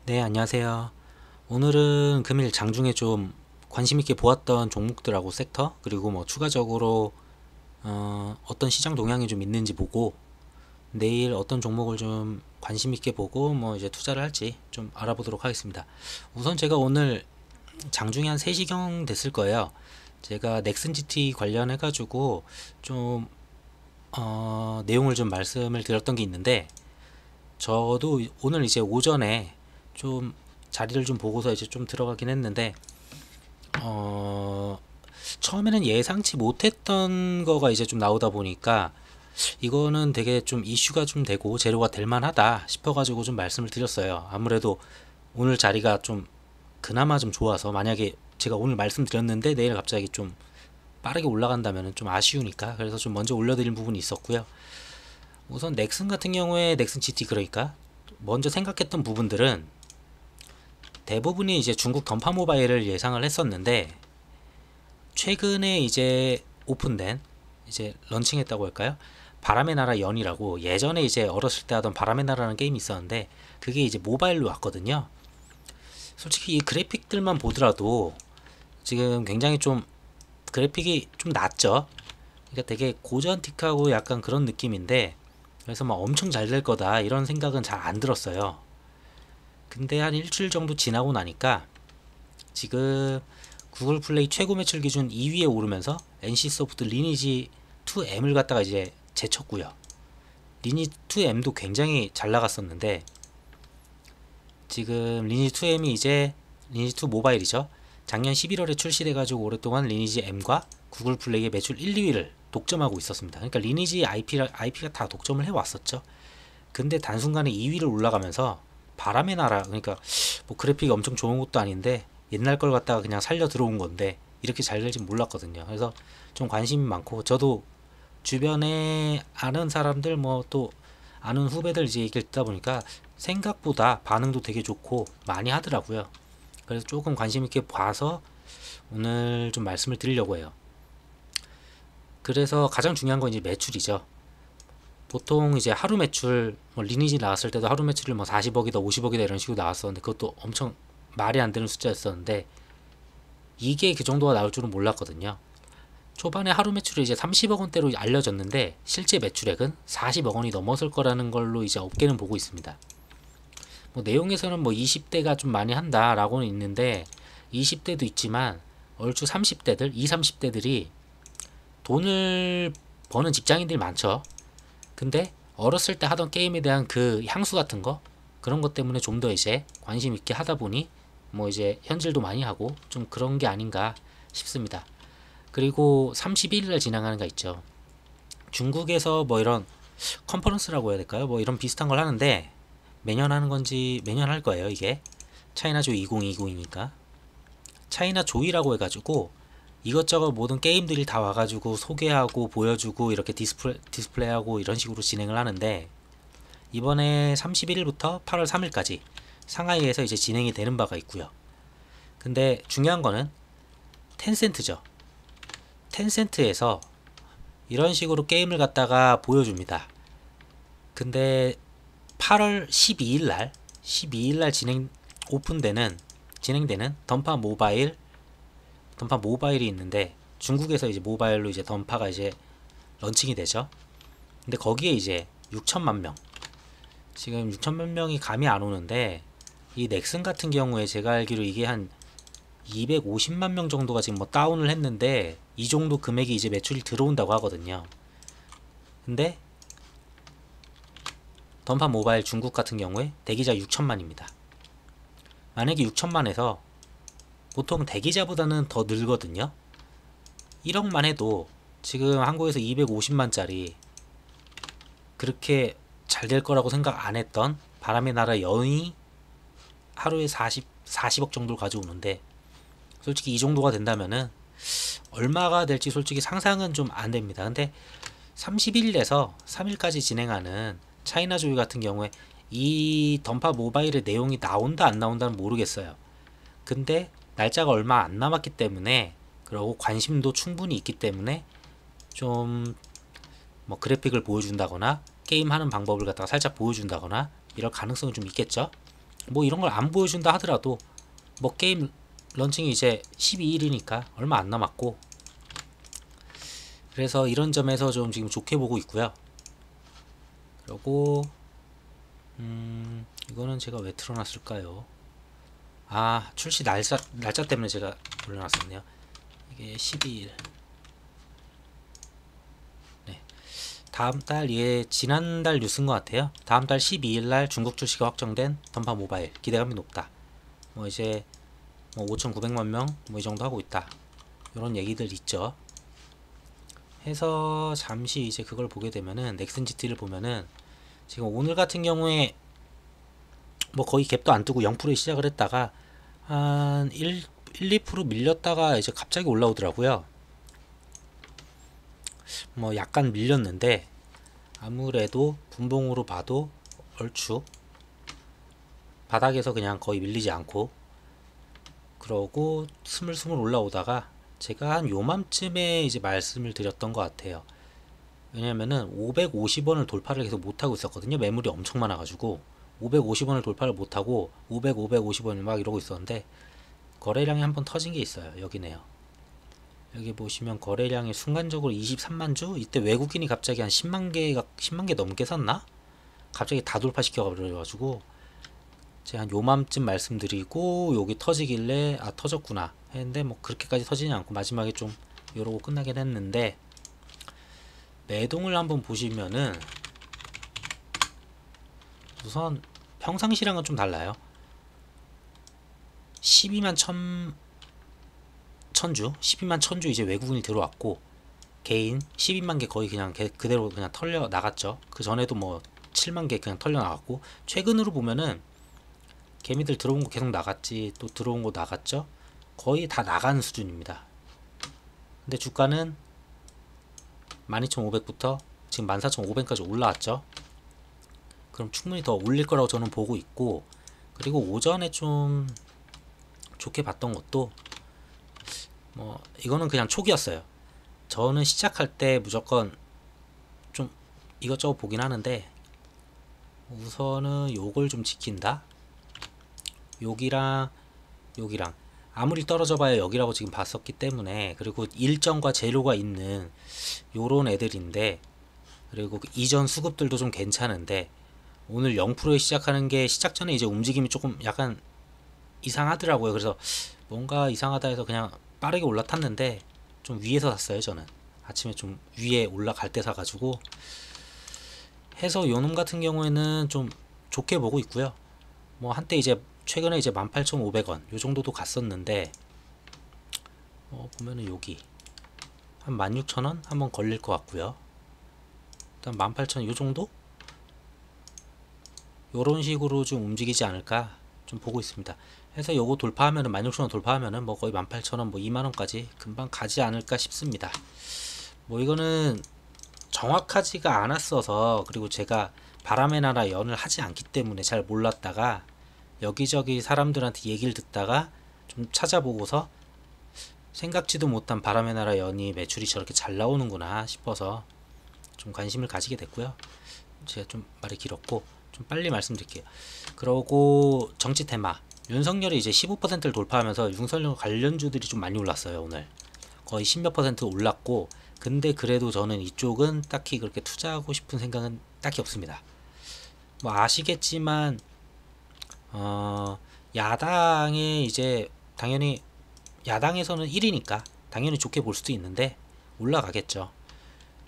네, 안녕하세요. 오늘은 금일 장중에 좀 관심 있게 보았던 종목들하고 섹터, 그리고 뭐 추가적으로 어떤 시장 동향이 좀 있는지 보고 내일 어떤 종목을 좀 관심 있게 보고 뭐 이제 투자를 할지 좀 알아보도록 하겠습니다. 우선 제가 오늘 장중에 한 3시경 됐을 거예요. 제가 넥슨 GT 관련해 가지고 좀 내용을 좀 말씀을 드렸던 게 있는데, 저도 오늘 이제 오전에 좀 자리를 좀 보고서 이제 좀 들어가긴 했는데, 어, 처음에는 예상치 못했던 거가 이제 좀 나오다 보니까 이거는 되게 좀 이슈가 좀 되고 재료가 될 만하다 싶어가지고 좀 말씀을 드렸어요. 아무래도 오늘 자리가 좀 그나마 좀 좋아서, 만약에 제가 오늘 말씀드렸는데 내일 갑자기 좀 빠르게 올라간다면 좀 아쉬우니까, 그래서 좀 먼저 올려드린 부분이 있었고요. 우선 넥슨 같은 경우에 넥슨 GT, 그러니까 먼저 생각했던 부분들은 대부분이 이제 중국 던파 모바일을 예상을 했었는데, 최근에 이제 오픈된, 이제 런칭했다고 할까요? 바람의 나라 연이라고, 예전에 이제 어렸을 때 하던 바람의 나라라는 게임이 있었는데 그게 이제 모바일로 왔거든요. 솔직히 이 그래픽들만 보더라도 지금 굉장히 좀 그래픽이 좀 낮죠. 그러니까 되게 고전틱하고 약간 그런 느낌인데, 그래서 막 엄청 잘 될 거다 이런 생각은 잘 안 들었어요. 근데 한 일주일 정도 지나고 나니까 지금 구글 플레이 최고 매출 기준 2위에 오르면서 NC소프트 리니지 2M을 갖다가 이제 제쳤고요. 리니지 2M도 굉장히 잘 나갔었는데, 지금 리니지 2M이 이제 리니지 2 모바일이죠. 작년 11월에 출시돼가지고 오랫동안 리니지 M과 구글 플레이의 매출 1, 2위를 독점하고 있었습니다. 그러니까 리니지 IP가 다 독점을 해왔었죠. 근데 단순간에 2위를 올라가면서 바람의 나라, 그러니까 뭐 그래픽이 엄청 좋은 것도 아닌데 옛날 걸 갖다가 그냥 살려 들어온 건데 이렇게 잘 될지 몰랐거든요. 그래서 좀 관심이 많고, 저도 주변에 아는 사람들, 뭐 또 아는 후배들 이제 얘기를 듣다 보니까 생각보다 반응도 되게 좋고 많이 하더라고요. 그래서 조금 관심 있게 봐서 오늘 좀 말씀을 드리려고 해요. 그래서 가장 중요한 건 이제 매출이죠. 보통 이제 하루 매출, 뭐 리니지 나왔을 때도 하루 매출을 뭐 40억이다 50억이다 이런 식으로 나왔었는데, 그것도 엄청 말이 안 되는 숫자였었는데 이게 그 정도가 나올 줄은 몰랐거든요. 초반에 하루 매출이 이제 30억 원대로 알려졌는데 실제 매출액은 40억 원이 넘었을 거라는 걸로 이제 업계는 보고 있습니다. 뭐 내용에서는 뭐 20대가 좀 많이 한다라고는 있는데, 20대도 있지만 얼추 30대들, 20, 30대들이 돈을 버는 직장인들이 많죠. 근데 어렸을 때 하던 게임에 대한 그 향수 같은 거, 그런 것 때문에 좀 더 이제 관심 있게 하다 보니 뭐 이제 현질도 많이 하고 좀 그런 게 아닌가 싶습니다. 그리고 31일날 진행하는 거 있죠. 중국에서 뭐 이런 컨퍼런스라고 해야 될까요? 뭐 이런 비슷한 걸 하는데, 매년 하는 건지 매년 할 거예요, 이게. 차이나조 2020이니까. 차이나 조이라고 해가지고 이것저것 모든 게임들이 다 와가지고 소개하고 보여주고 이렇게 디스플레이하고 이런 식으로 진행을 하는데, 이번에 31일부터 8월 3일까지 상하이에서 이제 진행이 되는 바가 있고요. 근데 중요한 거는 텐센트죠. 텐센트에서 이런 식으로 게임을 갖다가 보여줍니다. 근데 8월 12일 날 진행되는 던파 모바일이 있는데, 중국에서 이제 모바일로 이제 던파가 이제 런칭이 되죠. 근데 거기에 이제 6천만 명, 지금 6천만 명이 감이 안 오는데, 이 넥슨 같은 경우에 제가 알기로 이게 한 250만 명 정도가 지금 뭐 다운을 했는데, 이 정도 금액이 이제 매출이 들어온다고 하거든요. 근데 던파 모바일 중국 같은 경우에 대기자 6천만입니다. 만약에 6천만에서 보통 대기자보다는 더 늘거든요. 1억만 해도 지금 한국에서 250만짜리 그렇게 잘 될 거라고 생각 안 했던 바람의 나라 연이 하루에 40억 정도를 가져오는데, 솔직히 이 정도가 된다면은 얼마가 될지 솔직히 상상은 좀 안 됩니다. 근데 31일에서 3일까지 진행하는 차이나 조이 같은 경우에 이 던파 모바일의 내용이 나온다 안 나온다는 모르겠어요. 근데 날짜가 얼마 안 남았기 때문에, 그리고 관심도 충분히 있기 때문에 좀 뭐 그래픽을 보여준다거나 게임 하는 방법을 갖다가 살짝 보여준다거나 이럴 가능성이 좀 있겠죠. 뭐 이런 걸 안 보여준다 하더라도 뭐 게임 런칭이 이제 12일이니까 얼마 안 남았고, 그래서 이런 점에서 좀 지금 좋게 보고 있고요. 그리고 이거는 제가 왜 틀어놨을까요? 아, 출시 날짜 때문에 제가 올려놨었네요. 이게 12일. 네. 다음 달, 이게 지난달 뉴스인 것 같아요. 다음 달 12일 날 중국 출시가 확정된 던파 모바일. 기대감이 높다. 뭐 이제 뭐 5,900만 명 뭐 이 정도 하고 있다. 이런 얘기들 있죠. 해서 잠시 이제 그걸 보게 되면은 넥슨 GT를 보면은 지금 오늘 같은 경우에 뭐 거의 갭도 안 뜨고 0%에 시작을 했다가 한 2% 밀렸다가 이제 갑자기 올라오더라고요. 뭐 약간 밀렸는데 아무래도 분봉으로 봐도 얼추 바닥에서 그냥 거의 밀리지 않고, 그러고 스물스물 올라오다가 제가 한 요맘쯤에 이제 말씀을 드렸던 것 같아요. 왜냐면은 550원을 돌파를 계속 못하고 있었거든요. 매물이 엄청 많아가지고 550원을 돌파를 못하고 500, 550원 막 이러고 있었는데, 거래량이 한번 터진 게 있어요. 여기네요. 여기 보시면 거래량이 순간적으로 23만 주? 이때 외국인이 갑자기 한 10만 개 넘게 샀나? 갑자기 다 돌파시켜 버려가지고 제가 한 요맘쯤 말씀드리고 여기 터지길래 아 터졌구나 했는데, 뭐 그렇게까지 터지지 않고 마지막에 좀 이러고 끝나긴 했는데, 매동을 한번 보시면은 우선 평상시랑은 좀 달라요. 12만 12만 천주 이제 외국인이 들어왔고, 개인 12만 개 거의 그냥 그대로 그냥 털려 나갔죠. 그 전에도 뭐 7만 개 그냥 털려 나갔고, 최근으로 보면은 개미들 들어온 거 계속 나갔지, 또 들어온 거 나갔죠. 거의 다 나간 수준입니다. 근데 주가는 12,500부터 지금 14,500까지 올라왔죠. 그럼 충분히 더 올릴 거라고 저는 보고 있고, 그리고 오전에 좀 좋게 봤던 것도 뭐 이거는 그냥 촉이었어요. 저는 시작할 때 무조건 좀 이것저것 보긴 하는데, 우선은 요걸 좀 지킨다. 여기랑 여기랑 아무리 떨어져 봐야 여기라고 지금 봤었기 때문에, 그리고 일정과 재료가 있는 요런 애들인데, 그리고 그 이전 수급들도 좀 괜찮은데, 오늘 0%에 시작하는 게 시작 전에 이제 움직임이 조금 약간 이상하더라고요. 그래서 뭔가 이상하다 해서 그냥 빠르게 올라탔는데, 좀 위에서 샀어요. 저는 아침에 좀 위에 올라갈 때 사가지고 해서 요놈 같은 경우에는 좀 좋게 보고 있고요. 뭐 한때 이제 최근에 이제 18,500원 요 정도도 갔었는데, 보면은 여기 한 16,000원 한번 걸릴 것 같고요. 일단 18,000원 요 정도? 요런 식으로 좀 움직이지 않을까 좀 보고 있습니다. 해서 요거 돌파하면은 16,000원 돌파하면은 뭐 거의 18,000원 뭐 2만원까지 금방 가지 않을까 싶습니다. 뭐 이거는 정확하지가 않았어서, 그리고 제가 바람의 나라 연을 하지 않기 때문에 잘 몰랐다가 여기저기 사람들한테 얘기를 듣다가 좀 찾아보고서 생각지도 못한 바람의 나라 연이 매출이 저렇게 잘 나오는구나 싶어서 좀 관심을 가지게 됐고요. 제가 좀 말이 길었고 좀 빨리 말씀드릴게요. 그러고 정치 테마, 윤석열이 이제 15%를 돌파하면서 윤석열 관련주들이 좀 많이 올랐어요. 오늘 거의 10몇 퍼센트 올랐고, 근데 그래도 저는 이쪽은 딱히 그렇게 투자하고 싶은 생각은 딱히 없습니다. 뭐 아시겠지만 야당에 이제 당연히 야당에서는 1위니까 당연히 좋게 볼 수도 있는데 올라가겠죠.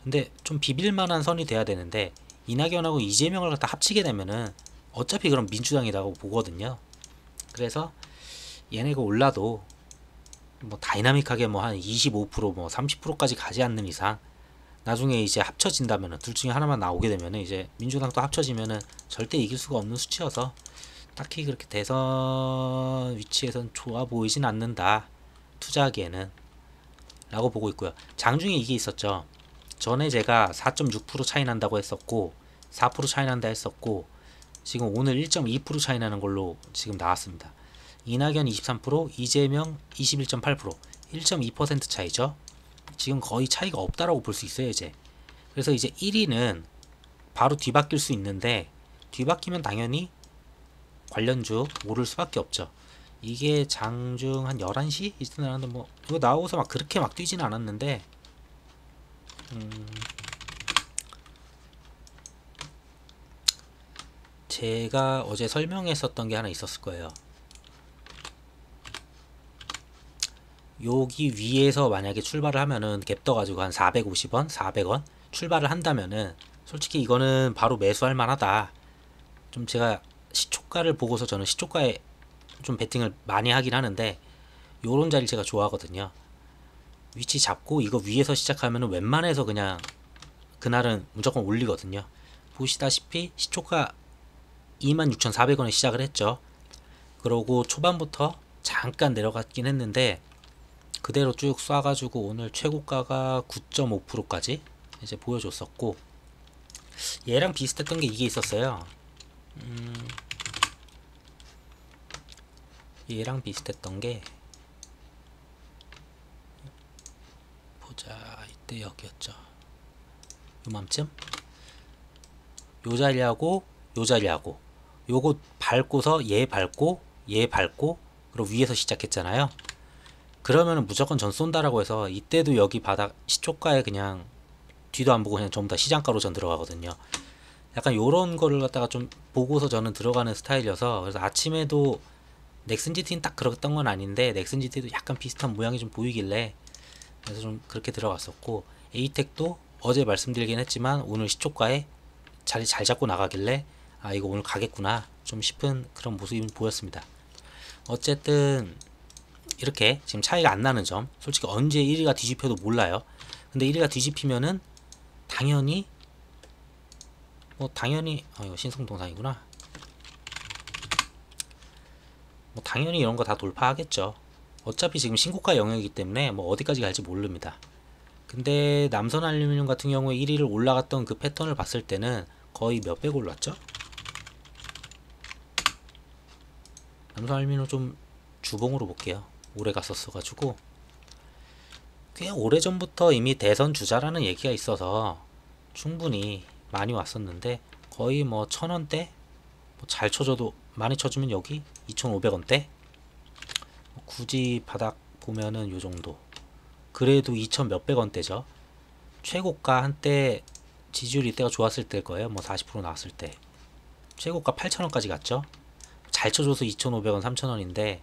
근데 좀 비빌만한 선이 돼야 되는데, 이낙연하고 이재명을 갖다 합치게 되면은 어차피 그럼 민주당이라고 보거든요. 그래서 얘네가 올라도 뭐 다이나믹하게 뭐 한 25%뭐 30%까지 가지 않는 이상, 나중에 이제 합쳐진다면은 둘 중에 하나만 나오게 되면은 이제 민주당도 합쳐지면은 절대 이길 수가 없는 수치여서 딱히 그렇게 대선 위치에선 좋아 보이진 않는다, 투자하기에는, 라고 보고 있고요. 장중에 이게 있었죠. 전에 제가 4.6% 차이 난다고 했었고 4% 차이 난다 했었고, 지금 오늘 1.2% 차이 나는 걸로 지금 나왔습니다. 이낙연 23%, 이재명 21.8%, 1.2% 차이죠. 지금 거의 차이가 없다라고 볼 수 있어요, 이제. 그래서 이제 1위는 바로 뒤바뀔 수 있는데, 뒤바뀌면 당연히 관련주 오를 수밖에 없죠. 이게 장중 한 11시 이쯤 나왔는데 뭐 이거 나오고서 막 그렇게 막 뛰진 않았는데 제가 어제 설명했었던 게 하나 있었을 거예요. 여기 위에서 만약에 출발을 하면은 갭 떠가지고 한 450원, 400원 출발을 한다면은 솔직히 이거는 바로 매수할 만하다. 좀 제가 시초가를 보고서 저는 시초가에 좀 베팅을 많이 하긴 하는데 요런 자리를 제가 좋아하거든요. 위치 잡고 이거 위에서 시작하면은 웬만해서 그냥 그날은 무조건 올리거든요. 보시다시피 시초가 26,400원에 시작을 했죠. 그러고 초반부터 잠깐 내려갔긴 했는데 그대로 쭉 쏴가지고 오늘 최고가가 9.5%까지 이제 보여줬었고, 얘랑 비슷했던 게 이게 있었어요. 얘랑 비슷했던 게 보자, 이때 여기였죠. 요맘쯤 요 자리하고 요 자리하고 요거 밟고서 얘 밟고 얘 밟고 그리고 위에서 시작했잖아요. 그러면은 무조건 전 쏜다라고 해서 이때도 여기 바닥 시초가에 그냥 뒤도 안 보고 그냥 전부 다 시장가로 전 들어가거든요. 약간 요런 거를 갖다가 좀 보고서 저는 들어가는 스타일이어서, 그래서 아침에도 넥슨 GT는 딱 그랬던 건 아닌데 넥슨 GT도 약간 비슷한 모양이 좀 보이길래 그래서 좀 그렇게 들어갔었고, 에이텍도 어제 말씀드리긴 했지만 오늘 시초가에 자리 잘 잡고 나가길래 아 이거 오늘 가겠구나 좀 싶은 그런 모습이 보였습니다. 어쨌든 이렇게 지금 차이가 안 나는 점, 솔직히 언제 1위가 뒤집혀도 몰라요. 근데 1위가 뒤집히면은 당연히 이거 신성동상이구나. 뭐 당연히 이런 거 다 돌파하겠죠. 어차피 지금 신고가 영역이기 때문에 뭐 어디까지 갈지 모릅니다. 근데 남선알루미늄 같은 경우에 1위를 올라갔던 그 패턴을 봤을 때는 거의 몇백 올랐죠? 남선알루미늄 좀 주봉으로 볼게요. 오래 갔었어 가지고 꽤 오래전부터 이미 대선 주자라는 얘기가 있어서 충분히 많이 왔었는데 거의 뭐 1000원대? 뭐 잘 쳐줘도 많이 쳐주면 여기 2500원대? 굳이 바닥 보면은 요 정도. 그래도 2000 몇백 원대죠. 최고가 한때 지지율 이때가 좋았을 때일 거예요. 뭐 40% 나왔을 때. 최고가 8000원까지 갔죠. 잘 쳐줘서 2500원, 3000원인데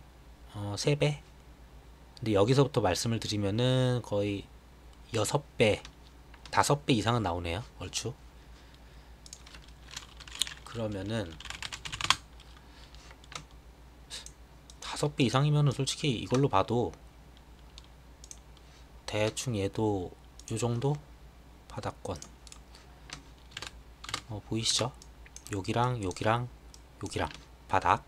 3배? 근데 여기서부터 말씀을 드리면은 거의 6배, 5배 이상은 나오네요. 얼추. 그러면은 5배 이상이면은 솔직히 이걸로 봐도 대충 얘도 요정도 바닥권 보이시죠? 여기랑 여기랑 여기랑 바닥.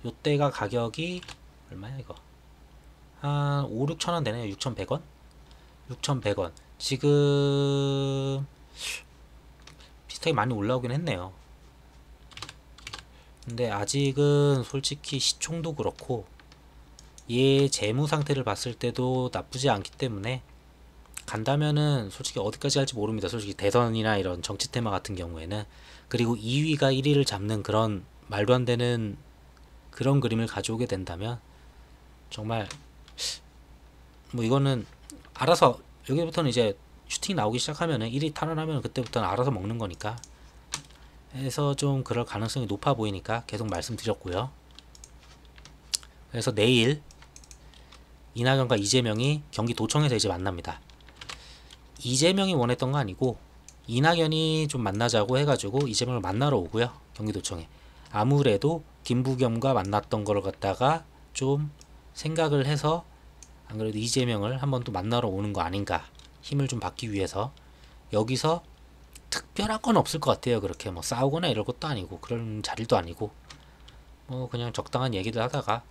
요때가 가격이 얼마야 이거? 한 5, 6천원 되네요. 6,100원? 6,100원. 지금 비슷하게 많이 올라오긴 했네요. 근데 아직은 솔직히 시총도 그렇고 얘 재무 상태를 봤을 때도 나쁘지 않기 때문에 간다면은 솔직히 어디까지 할지 모릅니다. 솔직히 대선이나 이런 정치 테마 같은 경우에는. 그리고 2위가 1위를 잡는 그런 말도 안 되는 그런 그림을 가져오게 된다면 정말 뭐 이거는 알아서 여기부터는 이제 슈팅 나오기 시작하면은 1위 탈환하면 그때부터는 알아서 먹는 거니까 해서 좀 그럴 가능성이 높아 보이니까 계속 말씀드렸고요. 그래서 내일 이낙연과 이재명이 경기도청에서 이제 만납니다. 이재명이 원했던 거 아니고 이낙연이 좀 만나자고 해가지고 이재명을 만나러 오고요. 경기도청에. 아무래도 김부겸과 만났던 걸 갖다가 좀 생각을 해서 안 그래도 이재명을 한번 또 만나러 오는 거 아닌가, 힘을 좀 받기 위해서. 여기서 특별한 건 없을 것 같아요. 그렇게 뭐 싸우거나 이럴 것도 아니고 그런 자리도 아니고 뭐 그냥 적당한 얘기들 하다가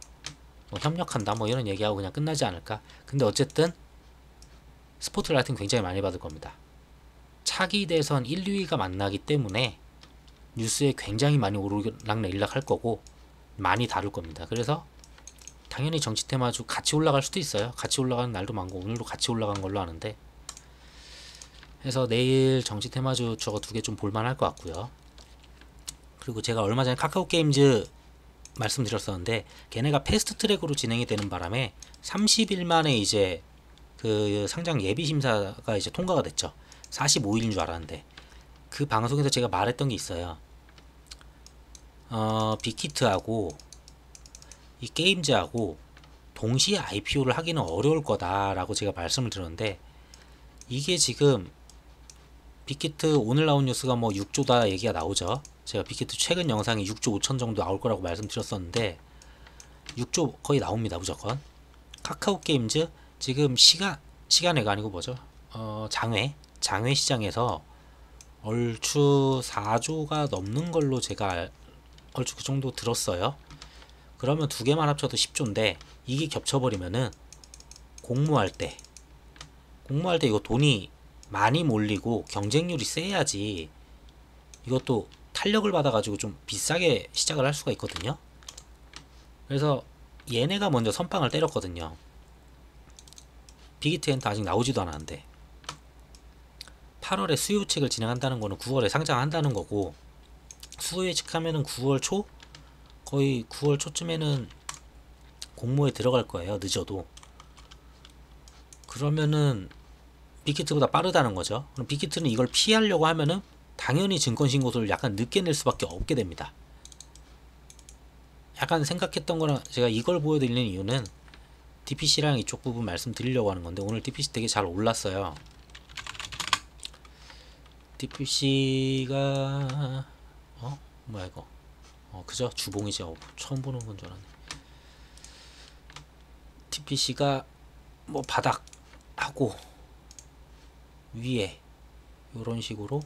뭐 협력한다 뭐 이런 얘기하고 그냥 끝나지 않을까. 근데 어쨌든 스포트라이트는 굉장히 많이 받을 겁니다. 차기 대선 1, 2위가 만나기 때문에 뉴스에 굉장히 많이 오르락내리락 할 거고 많이 다룰 겁니다. 그래서 당연히 정치 테마주 같이 올라갈 수도 있어요. 같이 올라가는 날도 많고 오늘도 같이 올라간 걸로 아는데, 그래서 내일 정치 테마주 저거 두 개 좀 볼만할 것 같고요. 그리고 제가 얼마 전에 카카오 게임즈 말씀드렸었는데 걔네가 패스트 트랙으로 진행이 되는 바람에 30일 만에 이제 그 상장 예비 심사가 이제 통과가 됐죠. 45일인 줄 알았는데 그 방송에서 제가 말했던 게 있어요. 빅히트하고 이 게임즈하고 동시에 IPO를 하기는 어려울 거다라고 제가 말씀을 드렸는데 이게 지금 빅히트 오늘 나온 뉴스가 뭐 6조다 얘기가 나오죠. 제가 빅히트 최근 영상이 6조 5천 정도 나올 거라고 말씀드렸었는데 6조 거의 나옵니다. 무조건. 카카오 게임즈 지금 시간회가 아니고 뭐죠? 장외 시장에서 얼추 4조가 넘는 걸로 제가 얼추 그 정도 들었어요. 그러면 두 개만 합쳐도 10조인데 이게 겹쳐버리면은 공모할 때 이거 돈이 많이 몰리고 경쟁률이 세야지 이것도 탄력을 받아가지고 좀 비싸게 시작을 할 수가 있거든요. 그래서 얘네가 먼저 선빵을 때렸거든요. 빅히트엔터 아직 나오지도 않았는데 8월에 수요 예측을 진행한다는 거는 9월에 상장한다는 거고 수요 예측하면은 9월 초? 거의 9월 초쯤에는 공모에 들어갈 거예요. 늦어도. 그러면은 빅히트보다 빠르다는 거죠. 그럼 빅히트는 이걸 피하려고 하면은 당연히 증권신고서를 약간 늦게 낼 수밖에 없게 됩니다. 약간 생각했던 거랑 제가 이걸 보여드리는 이유는 DPC랑 이쪽 부분 말씀드리려고 하는 건데 오늘 DPC 되게 잘 올랐어요. DPC가 뭐야 이거 그죠? 주봉이죠. 처음 보는 건 줄 알았네. DPC가 뭐 바닥하고 위에 요런 식으로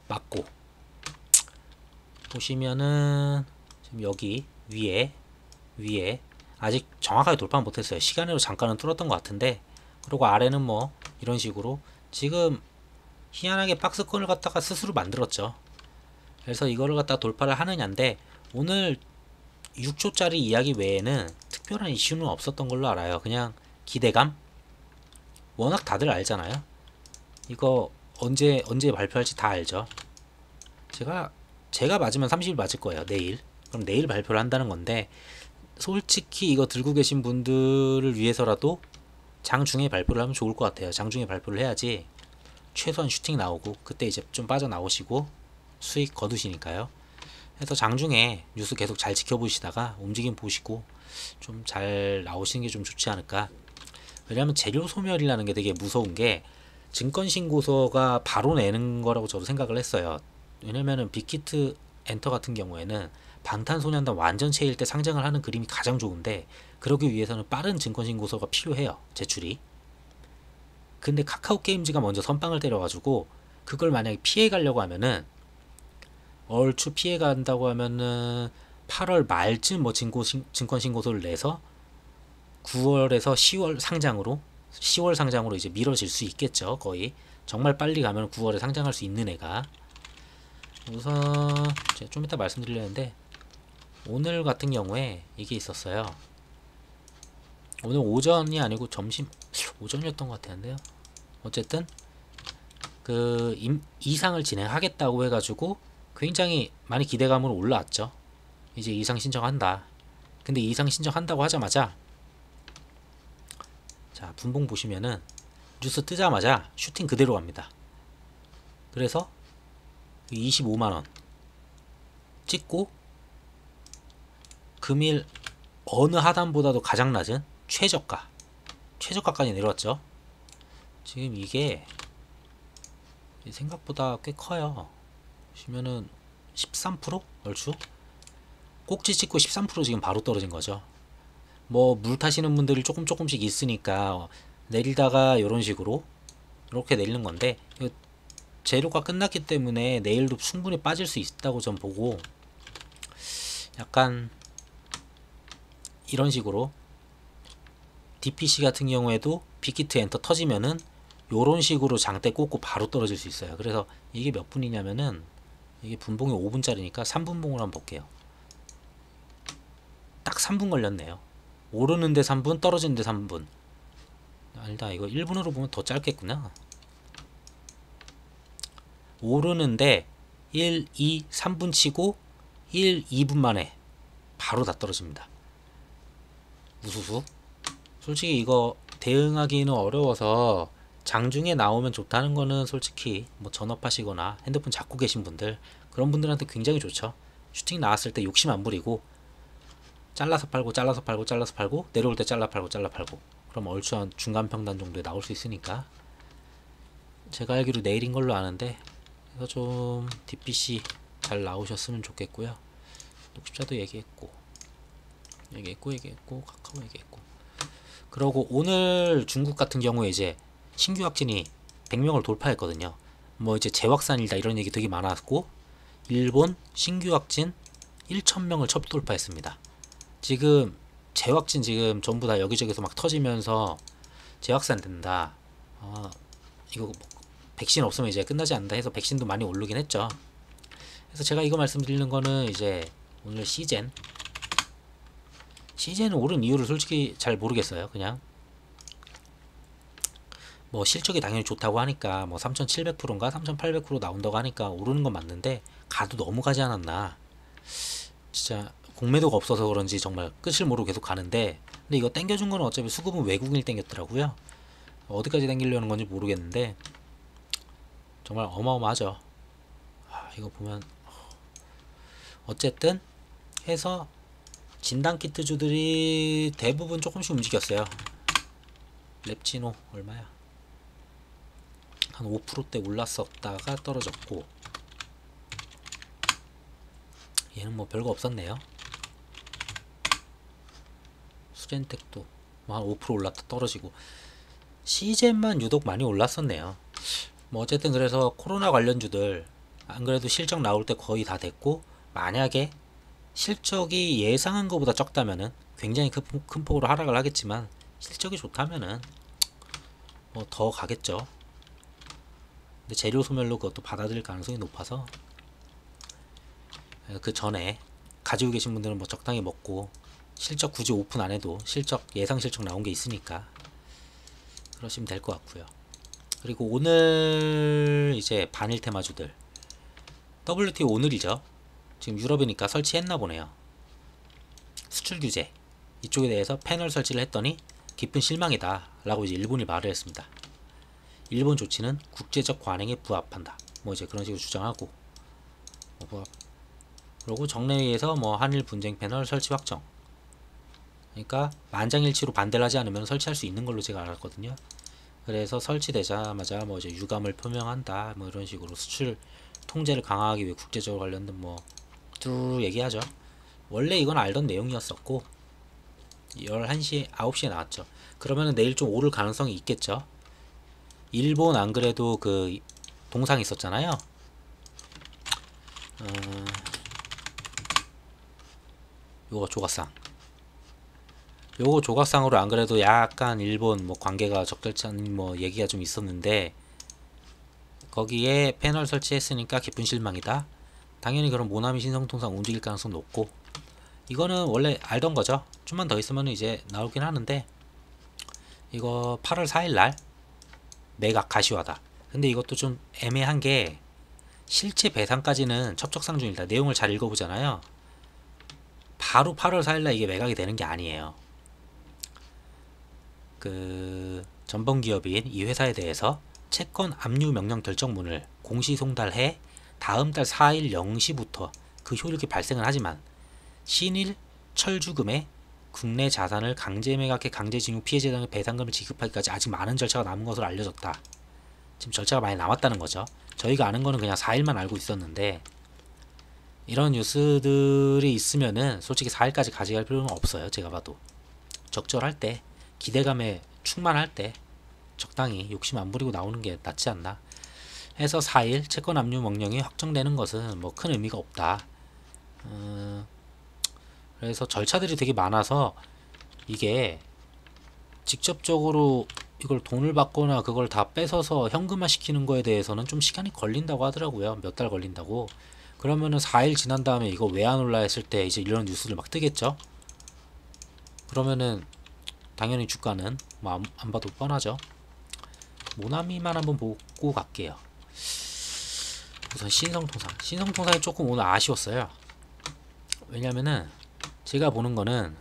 맞고 보시면은 지금 여기 위에 아직 정확하게 돌파 못했어요. 시간으로 잠깐은 뚫었던 것 같은데 그리고 아래는 뭐 이런 식으로 지금 희한하게 박스권을 갖다가 스스로 만들었죠. 그래서 이거를 갖다 돌파를 하느냐인데 오늘 6조짜리 이야기 외에는 특별한 이슈는 없었던 걸로 알아요. 그냥 기대감? 워낙 다들 알잖아요. 이거 언제 발표할지 다 알죠. 제가 맞으면 30일 맞을 거예요. 내일. 그럼 내일 발표를 한다는 건데 솔직히 이거 들고 계신 분들을 위해서라도 장중에 발표를 하면 좋을 것 같아요. 장중에 발표를 해야지 최소한 슈팅 나오고 그때 이제 좀 빠져나오시고 수익 거두시니까요. 그래서 장중에 뉴스 계속 잘 지켜보시다가 움직임 보시고 좀 잘 나오시는 게 좀 좋지 않을까. 왜냐하면 재료 소멸이라는 게 되게 무서운 게 증권신고서가 바로 내는 거라고 저도 생각을 했어요. 왜냐면은 빅히트 엔터 같은 경우에는 방탄소년단 완전체일 때 상장을 하는 그림이 가장 좋은데 그러기 위해서는 빠른 증권신고서가 필요해요. 제출이. 근데 카카오 게임즈가 먼저 선빵을 때려가지고 그걸 만약에 피해가려고 하면은 얼추 피해간다고 하면은 8월 말쯤 뭐 증권신고서를 내서 9월에서 10월 상장으로 이제 미뤄질 수 있겠죠. 거의 정말 빨리 가면 9월에 상장할 수 있는 애가. 우선 제가 좀 이따 말씀드리려는데 오늘 같은 경우에 이게 있었어요. 오늘 오전이 아니고 점심 오전이었던 것 같았는데요. 어쨌든 그 이상을 진행하겠다고 해가지고 굉장히 많이 기대감으로 올라왔죠. 이제 이상 신청한다. 근데 이상 신청한다고 하자마자 자 분봉 보시면은 뉴스 뜨자마자 슈팅 그대로 갑니다. 그래서 25만원 찍고 금일 어느 하단보다도 가장 낮은 최저가까지 내려왔죠. 지금 이게 생각보다 꽤 커요. 보시면은 13% 얼추 꼭지 찍고 13% 지금 바로 떨어진 거죠. 뭐 물 타시는 분들이 조금씩 있으니까 내리다가 이런 식으로 이렇게 내리는 건데 재료가 끝났기 때문에 내일도 충분히 빠질 수 있다고 전 보고 약간 이런 식으로 DPC 같은 경우에도 빅히트 엔터 터지면은 요런 식으로 장대 꽂고 바로 떨어질 수 있어요. 그래서 이게 몇 분이냐면은 이게 분봉이 5분짜리니까 3분봉을 한번 볼게요. 딱 3분 걸렸네요. 오르는데 3분, 떨어지는데 3분. 아니다, 이거 1분으로 보면 더 짧겠구나. 오르는데 1, 2, 3분 치고 1, 2분 만에 바로 다 떨어집니다. 우수수. 솔직히 이거 대응하기는 어려워서 장중에 나오면 좋다는 거는 솔직히 뭐 전업하시거나 핸드폰 잡고 계신 분들, 그런 분들한테 굉장히 좋죠. 슈팅 나왔을 때 욕심 안 부리고 잘라서 팔고 잘라서 팔고 잘라서 팔고 내려올 때 잘라 팔고 잘라 팔고, 그럼 얼추 한 중간 평단 정도에 나올 수 있으니까. 제가 알기로 내일인 걸로 아는데, 그래서 좀 DPC 잘 나오셨으면 좋겠고요. 녹십자도 얘기했고 카카오 얘기했고. 그러고 오늘 중국 같은 경우에 이제 신규 확진이 100명을 돌파했거든요. 뭐 이제 재확산이다 이런 얘기 되게 많았고, 일본 신규 확진 1,000명을 첫 돌파했습니다. 지금 재확진 지금 전부 다 여기저기서 막 터지면서 재확산 된다. 이거 뭐 백신 없으면 이제 끝나지 않는다 해서 백신도 많이 오르긴 했죠. 그래서 제가 이거 말씀드리는 거는 이제 오늘 시젠 오른 이유를 솔직히 잘 모르겠어요. 그냥 뭐 실적이 당연히 좋다고 하니까 뭐 3,700%인가 3,800% 나온다고 하니까 오르는 건 맞는데, 가도 너무 가지 않았나. 진짜 공매도가 없어서 그런지 정말 끝을 모르고 계속 가는데, 근데 이거 땡겨준 거는 어차피 수급은 외국인이 땡겼더라고요. 어디까지 땡기려는 건지 모르겠는데 정말 어마어마하죠. 이거 보면 어쨌든 해서 진단키트주들이 대부분 조금씩 움직였어요. 랩치노 얼마야? 한 5%대 올랐었다가 떨어졌고, 얘는 뭐 별거 없었네요. 수렌텍도 뭐 한 5% 올랐다 떨어지고, 시젠만 유독 많이 올랐었네요. 뭐 어쨌든 그래서 코로나 관련주들 안 그래도 실적 나올 때 거의 다 됐고, 만약에 실적이 예상한 것보다 적다면은 굉장히 큰 폭으로 하락을 하겠지만, 실적이 좋다면은 뭐 더 가겠죠. 근데 재료 소멸로 그것도 받아들일 가능성이 높아서, 그 전에 가지고 계신 분들은 뭐 적당히 먹고, 실적 굳이 오픈 안 해도 실적 예상 실적 나온 게 있으니까 그러시면 될 것 같고요. 그리고 오늘 이제 반일 테마주들, WTO 오늘이죠. 지금 유럽이니까 설치했나 보네요. 수출 규제 이쪽에 대해서 패널 설치를 했더니 깊은 실망이다 라고 이제 일본이 말을 했습니다. 일본 조치는 국제적 관행에 부합한다, 뭐 이제 그런 식으로 주장하고, 그리고 정례회의에서 뭐 한일 분쟁 패널 설치 확정, 그러니까 만장일치로 반대를 하지 않으면 설치할 수 있는 걸로 제가 알았거든요. 그래서 설치되자마자 뭐 이제 유감을 표명한다, 뭐 이런 식으로 수출 통제를 강화하기 위해 국제적으로 관련된 뭐 쭉 얘기하죠. 원래 이건 알던 내용이었었고 11시 9시에 나왔죠. 그러면은 내일 좀 오를 가능성이 있겠죠. 일본 안 그래도 그 동상 있었잖아요. 요거 조각상, 요거 조각상으로 안 그래도 약간 일본 뭐 관계가 적절치 않은 뭐 얘기가 좀 있었는데, 거기에 패널 설치했으니까 깊은 실망이다. 당연히 그럼 모나미 신성통상 움직일 가능성 높고, 이거는 원래 알던 거죠. 좀만 더 있으면 이제 나오긴 하는데, 이거 8월 4일날 매각 가시화다. 근데 이것도 좀 애매한 게, 실제 배상까지는 첩적상 중이다. 내용을 잘 읽어보잖아요. 바로 8월 4일날 이게 매각이 되는 게 아니에요. 그 전범기업인 이 회사에 대해서 채권 압류 명령 결정문을 공시 송달해 다음 달 4일 0시부터 그 효력이 발생을 하지만, 신일 철주금에 국내 자산을 강제 매각해 강제징용 피해자들에게 배상금을 지급하기까지 아직 많은 절차가 남은 것으로 알려졌다. 지금 절차가 많이 남았다는 거죠. 저희가 아는 거는 그냥 4일만 알고 있었는데, 이런 뉴스들이 있으면은 솔직히 4일까지 가져갈 필요는 없어요. 제가 봐도 적절할 때, 기대감에 충만할 때 적당히 욕심 안 부리고 나오는 게 낫지 않나 해서 4일 채권 압류 명령이 확정되는 것은 뭐 큰 의미가 없다. 그래서 절차들이 되게 많아서 이게 직접적으로 이걸 돈을 받거나 그걸 다 뺏어서 현금화 시키는 거에 대해서는 좀 시간이 걸린다고 하더라고요. 몇 달 걸린다고. 그러면은 4일 지난 다음에 이거 왜 안 올라 했을 때 이제 이런 뉴스를 막 뜨겠죠. 그러면은 당연히 주가는 뭐 안 봐도 뻔하죠. 모나미만 한번 보고 갈게요. 우선 신성통상이 조금 오늘 아쉬웠어요. 왜냐면은 제가 보는 거는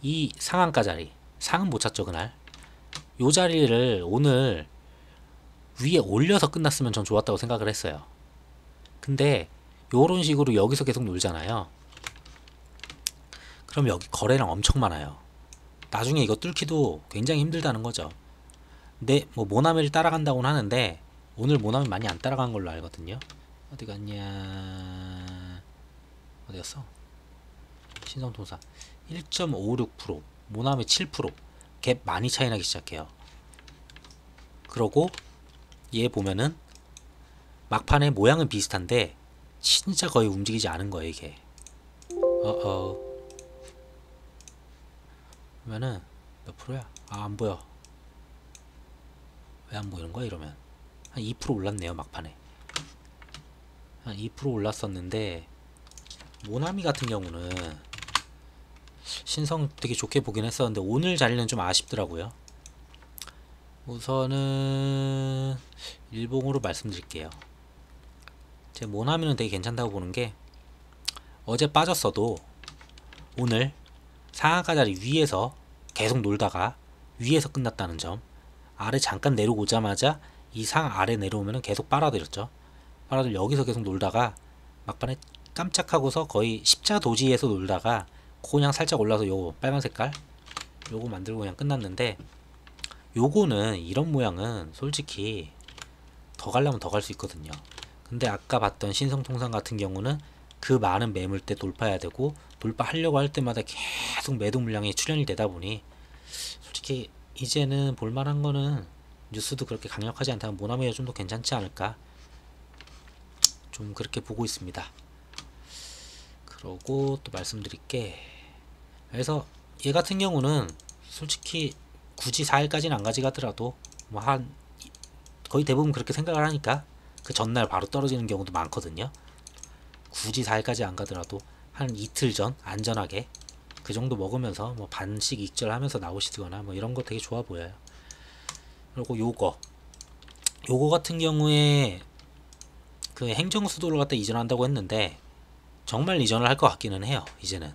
이 상한가 자리, 상은 못 찼죠 그날. 요 자리를 오늘 위에 올려서 끝났으면 전 좋았다고 생각을 했어요. 근데 요런 식으로 여기서 계속 놀잖아요. 그럼 여기 거래량 엄청 많아요. 나중에 이거 뚫기도 굉장히 힘들다는 거죠. 근데 뭐 모나미를 따라간다고는 하는데 오늘 모나미 많이 안 따라간 걸로 알거든요. 어디 갔냐? 어디였어? 신성통사 1.56%, 모나미 7%갭 많이 차이 나기 시작해요. 그러고 얘 보면은 막판에 모양은 비슷한데 진짜 거의 움직이지 않은 거예요 이게. 그러면은 몇 프로야? 아, 안 보여. 왜 안 보이는 거야 이러면. 한 2% 올랐네요 막판에. 한 2% 올랐었는데 모나미 같은 경우는 신성 되게 좋게 보긴 했었는데 오늘 자리는 좀 아쉽더라고요. 우선은 일봉으로 말씀드릴게요. 제 모나미는 되게 괜찮다고 보는 게 어제 빠졌어도 오늘 상한가 자리 위에서 계속 놀다가 위에서 끝났다는 점. 아래 잠깐 내려오자마자 이 상 아래 내려오면 계속 빨아들였죠. 빨아들 여기서 계속 놀다가 막판에 깜짝하고서 거의 십자 도지에서 놀다가 그냥 살짝 올라서 요 빨간 색깔 요거 만들고 그냥 끝났는데, 요거는 이런 모양은 솔직히 더 가려면 더 갈 수 있거든요. 근데 아까 봤던 신성통상 같은 경우는 그 많은 매물대 돌파해야 되고 돌파하려고 할 때마다 계속 매도 물량이 출현이 되다 보니 솔직히 이제는 볼만한 거는 뉴스도 그렇게 강력하지 않다면 모나미가 좀 더 괜찮지 않을까, 좀 그렇게 보고 있습니다. 그러고 또 말씀드릴 게, 그래서 얘 같은 경우는 솔직히 굳이 4일까지는 안 가져가더라도 뭐 한 거의 대부분 그렇게 생각을 하니까 그 전날 바로 떨어지는 경우도 많거든요. 굳이 4일까지 안 가더라도 한 이틀 전 안전하게 그 정도 먹으면서 뭐 반씩 익절하면서 나오시거나 뭐 이런 거 되게 좋아 보여요. 그리고 요거 같은 경우에 그 행정수도를 갖다 이전한다고 했는데 정말 이전을 할 것 같기는 해요. 이제는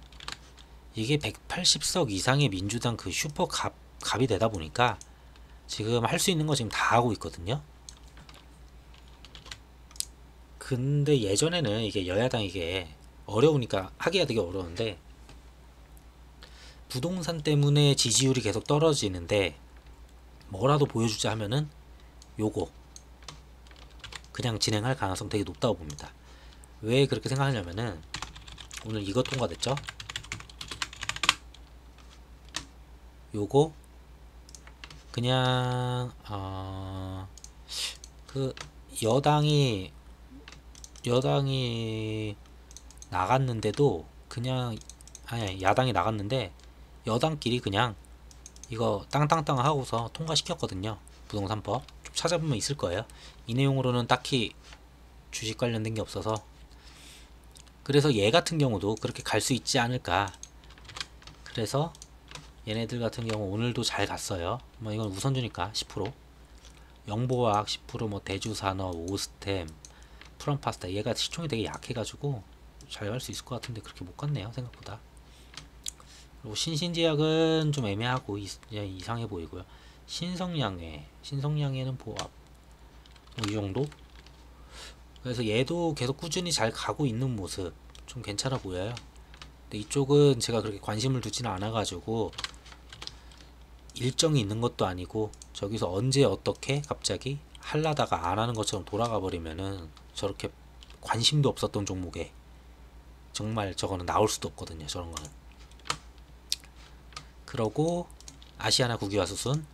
이게 180석 이상의 민주당 그 슈퍼 갑이 되다 보니까 지금 할 수 있는 거 지금 다 하고 있거든요. 근데 예전에는 이게 여야당 이게 어려우니까 하기가 되게 어려운데, 부동산 때문에 지지율이 계속 떨어지는데 뭐라도 보여주자 하면은 요거 그냥 진행할 가능성 되게 높다고 봅니다. 왜 그렇게 생각하냐면은 오늘 이거 통과됐죠? 요거 그냥 그 여당이 나갔는데도 그냥, 아니 야당이 나갔는데 여당끼리 그냥 이거 땅땅땅 하고서 통과시켰거든요. 부동산법 좀 찾아보면 있을 거예요. 이 내용으로는 딱히 주식 관련된 게 없어서, 그래서 얘 같은 경우도 그렇게 갈 수 있지 않을까. 그래서 얘네들 같은 경우 오늘도 잘 갔어요. 뭐 이건 우선주니까 10%, 영보화학 10%, 뭐 대주산업, 오스템, 프롬파스타, 얘가 시총이 되게 약해가지고 잘 갈 수 있을 것 같은데 그렇게 못 갔네요 생각보다. 그리고 신신제약은 좀 애매하고 이상해 보이고요. 신성양해는 보합 뭐 이 정도. 그래서 얘도 계속 꾸준히 잘 가고 있는 모습 좀 괜찮아 보여요. 근데 이쪽은 제가 그렇게 관심을 두지는 않아 가지고 일정이 있는 것도 아니고 저기서 언제 어떻게 갑자기 할라다가 안 하는 것처럼 돌아가 버리면은 저렇게 관심도 없었던 종목에 정말 저거는 나올 수도 없거든요 저런 거는. 그러고 아시아나 국유화 수순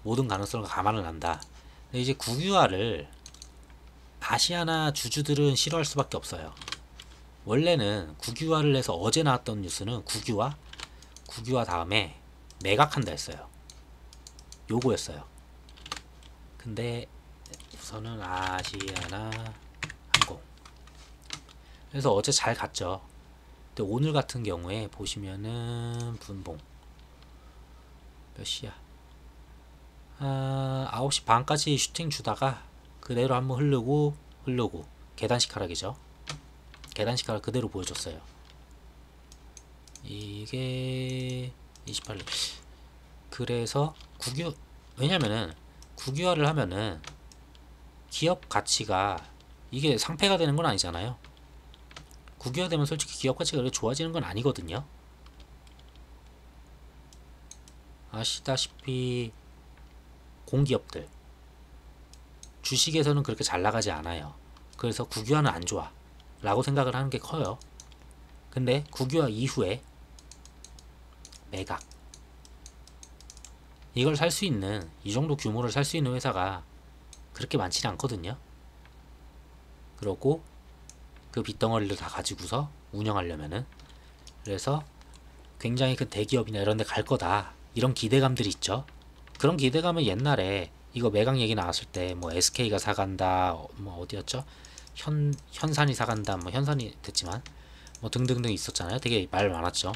모든 가능성을 감안을 한다. 근데 이제 국유화를 아시아나 주주들은 싫어할 수밖에 없어요. 원래는 국유화를 해서 어제 나왔던 뉴스는 국유화 다음에 매각한다 했어요. 요거였어요. 근데 우선은 아시아나 항공, 그래서 어제 잘 갔죠. 근데 오늘 같은 경우에 보시면은 분봉 몇 시야? 9시 반까지 슈팅 주다가 그대로 한번 흐르고 계단식 하락이죠. 계단식 하락 그대로 보여줬어요. 이게 28. 그래서 왜냐면은 국유화를 하면은 기업 가치가 이게 상폐가 되는 건 아니잖아요. 국유화되면 솔직히 기업 가치가 그렇게 좋아지는 건 아니거든요. 아시다시피 공기업들 주식에서는 그렇게 잘 나가지 않아요. 그래서 국유화는 안 좋아 라고 생각을 하는 게 커요. 근데 국유화 이후에 매각, 이걸 살 수 있는, 이 정도 규모를 살 수 있는 회사가 그렇게 많지는 않거든요. 그러고 그 빚덩어리를 다 가지고서 운영하려면은, 그래서 굉장히 큰 대기업이나 이런 데 갈 거다, 이런 기대감들이 있죠. 그런 기대감은 옛날에 이거 매각 얘기 나왔을 때 뭐 SK가 사간다, 뭐 어디였죠? 현산이 사간다, 뭐 현산이 됐지만 뭐 등등등 있었잖아요. 되게 말 많았죠.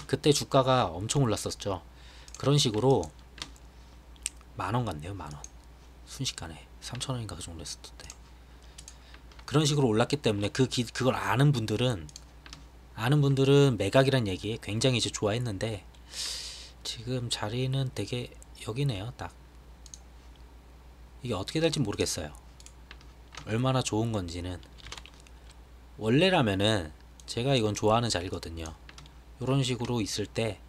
그때 주가가 엄청 올랐었죠. 그런 식으로 만원 같네요. 만원 순식간에 3,000원인가 그 정도 했었을 때 그런 식으로 올랐기 때문에 그걸 아는 분들은 매각이란 얘기에 굉장히 이제 좋아했는데, 지금 자리는 되게 여기네요. 딱 이게 어떻게 될지 모르겠어요. 얼마나 좋은 건지는. 원래라면은 제가 이건 좋아하는 자리거든요. 요런 식으로 있을 때,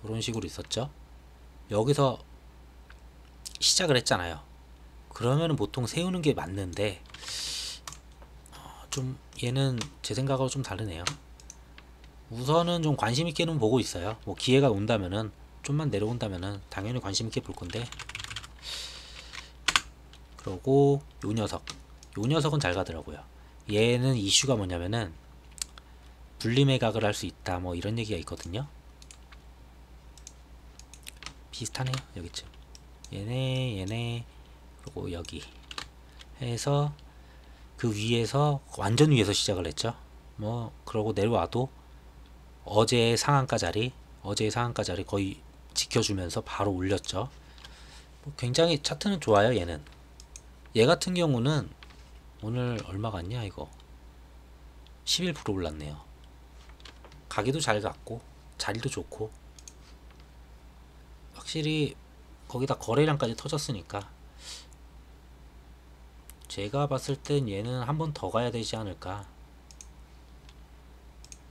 요런 식으로 있었죠. 여기서 시작을 했잖아요. 그러면은 보통 세우는 게 맞는데, 좀 얘는 제 생각하고 좀 다르네요. 우선은 좀 관심 있게는 보고 있어요. 뭐 기회가 온다면은, 좀만 내려온다면은 당연히 관심 있게 볼 건데. 그러고 요 녀석은 잘 가더라고요. 얘는 이슈가 뭐냐면은 분리매각을 할 수 있다, 뭐 이런 얘기가 있거든요. 비슷하네요. 여기쯤 얘네 그리고 여기 해서 그 위에서, 완전 위에서 시작을 했죠. 뭐 그러고 내려와도 어제의 상한가 자리 거의 지켜주면서 바로 올렸죠. 뭐 굉장히 차트는 좋아요. 얘 같은 경우는 오늘 얼마 갔냐, 이거 11% 올랐네요. 가기도 잘 갔고 자리도 좋고, 확실히 거기다 거래량까지 터졌으니까 제가 봤을 땐 얘는 한 번 더 가야 되지 않을까.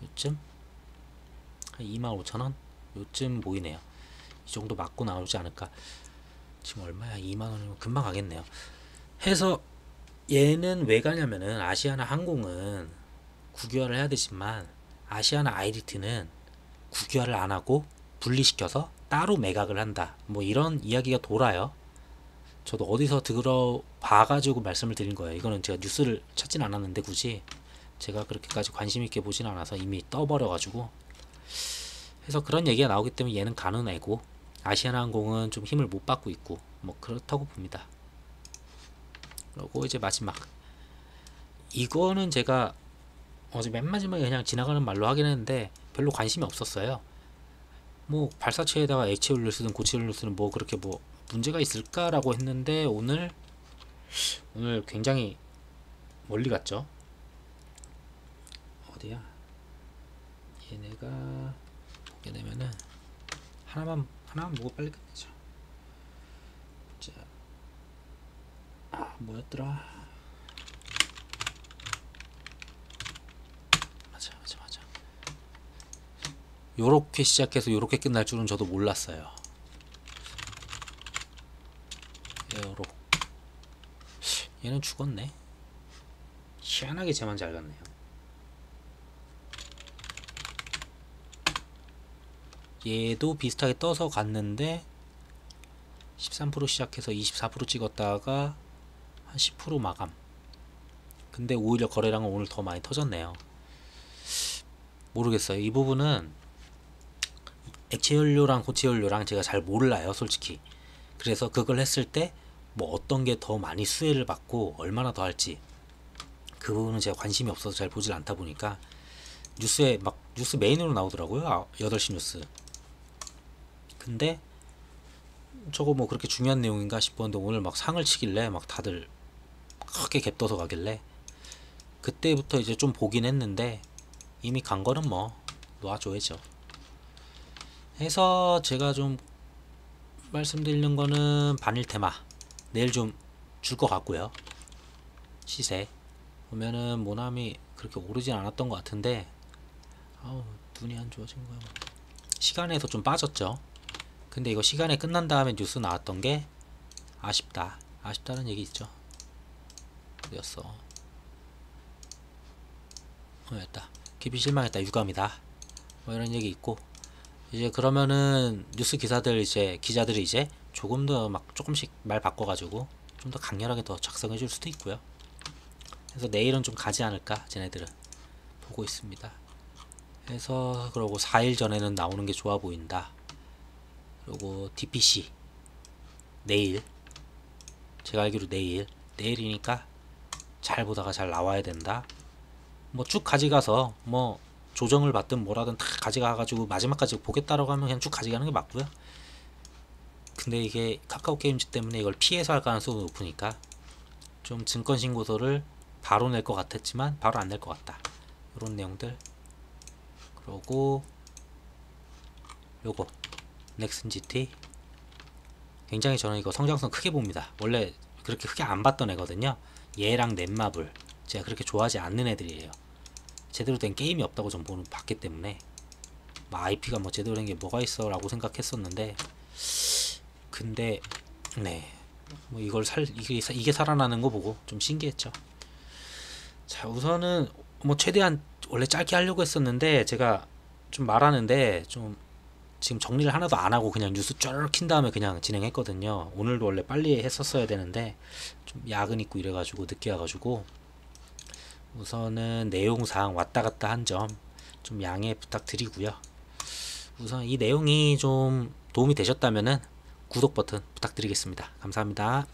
요쯤 한 25,000원 요쯤 보이네요. 이 정도 맞고 나오지 않을까. 지금 얼마야? 2만원이면 금방 가겠네요. 해서 얘는 왜 가냐면은, 아시아나 항공은 국유화를 해야 되지만 아시아나 아이리트는 국유화를 안 하고 분리시켜서 따로 매각을 한다, 뭐 이런 이야기가 돌아요. 저도 어디서 들어봐가지고 말씀을 드린 거예요. 이거는 제가 뉴스를 찾진 않았는데, 굳이 제가 그렇게까지 관심 있게 보진 않아서 이미 떠버려가지고. 해서 그런 얘기가 나오기 때문에 얘는 가는 애고, 아시아나항공은 좀 힘을 못 받고 있고, 뭐 그렇다고 봅니다. 그리고 이제 마지막, 이거는 제가 어제 맨 마지막에 그냥 지나가는 말로 하긴 했는데 별로 관심이 없었어요. 뭐 발사체에다가 액체 연료 쓰든 고체 연료 쓰든 뭐 그렇게 뭐 문제가 있을까라고 했는데, 오늘 굉장히 멀리 갔죠. 어디야? 얘네가 보게 되면은 하나만 보고 빨리 끝내자. 자, 뭐였더라? 맞아. 요렇게 시작해서 요렇게 끝날 줄은 저도 몰랐어요. 요렇. 얘는 죽었네. 희한하게 쟤만 잘 갔네요. 얘도 비슷하게 떠서 갔는데 13% 시작해서 24% 찍었다가 한 10% 마감. 근데 오히려 거래량은 오늘 더 많이 터졌네요. 모르겠어요. 이 부분은 액체 연료랑 고체 연료랑 제가 잘 몰라요, 솔직히. 그래서 그걸 했을 때 뭐 어떤 게 더 많이 수혜를 받고 얼마나 더 할지, 그 부분은 제가 관심이 없어서 잘 보질 않다 보니까, 뉴스에 막 뉴스 메인으로 나오더라고요. 8시 뉴스. 근데 저거 뭐 그렇게 중요한 내용인가 싶었는데, 오늘 막 상을 치길래 막 다들 크게 갭 떠서 가길래 그때부터 이제 좀 보긴 했는데, 이미 간 거는 뭐 놔줘야죠. 해서 제가 좀 말씀드리는 거는 반일 테마 내일 좀 줄 것 같고요. 시세 보면은 모나미 그렇게 오르진 않았던 것 같은데 아우 눈이 안 좋아진 거야. 시간에서 좀 빠졌죠. 근데 이거 시간에 끝난 다음에 뉴스 나왔던 게 아쉽다는 얘기 있죠. 어디였어? 됐다. 깊이 실망했다. 유감이다. 뭐 이런 얘기 있고 이제 그러면은 뉴스 기사들 이제 기자들이 이제 조금 더 막 조금씩 말 바꿔가지고 좀 더 강렬하게 더 작성해 줄 수도 있고요. 그래서 내일은 좀 가지 않을까 쟤네들은 보고 있습니다. 그래서 그러고 4일 전에는 나오는 게 좋아 보인다. 그리고 DPC 내일 제가 알기로 내일이니까 잘 보다가 잘 나와야 된다. 뭐 쭉 가져가서 뭐 조정을 받든 뭐라든 다 가져가가지고 마지막까지 보겠다라고 하면 그냥 쭉 가져가는 게 맞고요. 근데 이게 카카오 게임즈 때문에 이걸 피해서 할 가능성이 높으니까 좀 증권 신고서를 바로 낼 것 같았지만 바로 안 낼 것 같다. 이런 내용들. 그러고 요거 넥슨 GT 굉장히 저는 이거 성장성 크게 봅니다. 원래 그렇게 크게 안 봤던 애거든요. 얘랑 넷마블 제가 그렇게 좋아하지 않는 애들이에요. 제대로 된 게임이 없다고 전 봤기 때문에 뭐 IP가 뭐 제대로 된 게 뭐가 있어 라고 생각했었는데 근데 네 뭐 이게 살아나는 거 보고 좀 신기했죠. 자 우선은 뭐 최대한 원래 짧게 하려고 했었는데 제가 좀 말하는데 좀 지금 정리를 하나도 안 하고 그냥 뉴스 쫙 킨 다음에 그냥 진행했거든요. 오늘도 원래 빨리 했었어야 되는데 좀 야근 있고 이래가지고 늦게 와가지고 우선은 내용상 왔다 갔다 한 점 좀 양해 부탁드리고요. 우선 이 내용이 좀 도움이 되셨다면은 구독 버튼 부탁드리겠습니다. 감사합니다.